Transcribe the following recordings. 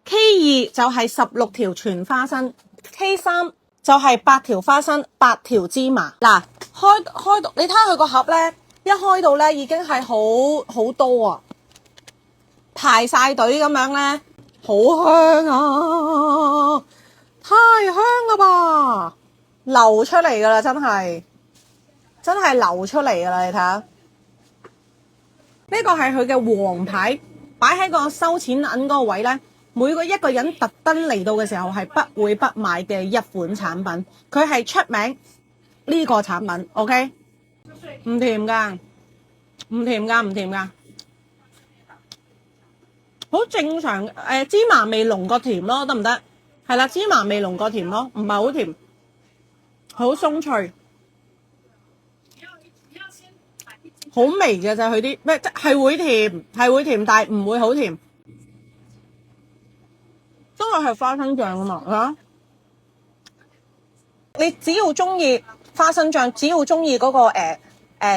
，K2 就係16條全花生，K3就係8條花生，8條芝麻。嗱，開到你睇下佢個盒咧，一開到咧已經係好多啊，排晒隊咁樣咧，好香啊，太香啦吧，流出嚟噶啦，真係流出嚟噶啦，你睇下，呢個係佢嘅王牌，擺喺個收錢銀嗰個位咧。每個一個人特登嚟到嘅時候係不會不買嘅一款產品，佢係出名呢個產品 ，OK？ 唔甜噶，唔甜噶，好正常。芝麻味濃過甜咯，得唔得？係啦，芝麻味濃過甜咯，唔係好甜，好鬆脆，好微嘅就係佢啲咩，係會甜，但係唔會好甜。因為係花生醬啊嘛，你只要中意花生醬，只要中意嗰個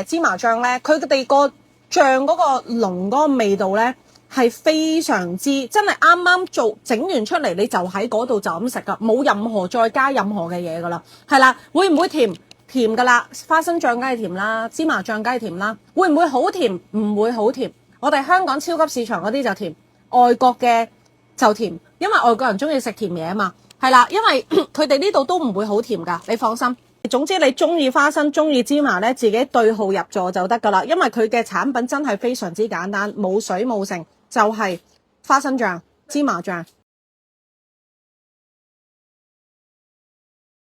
芝麻醬咧，佢哋個醬嗰個濃嗰個味道咧係非常之真係啱啱整完出嚟，你就喺嗰度就咁食噶，冇任何再加任何嘅嘢噶啦，係啦，會唔會甜？甜噶啦，花生醬梗係甜啦，芝麻醬梗係甜啦，會唔會好甜？唔會好甜，我哋香港超級市場嗰啲就甜，外國嘅就甜，因為外國人中意食甜嘢啊嘛，係啦，因為佢哋呢度都唔會好甜噶，你放心。總之你中意花生、中意芝麻咧，自己對號入座就得噶啦，因為佢嘅產品真係非常之簡單，冇水冇剩，就係花生醬、芝麻醬。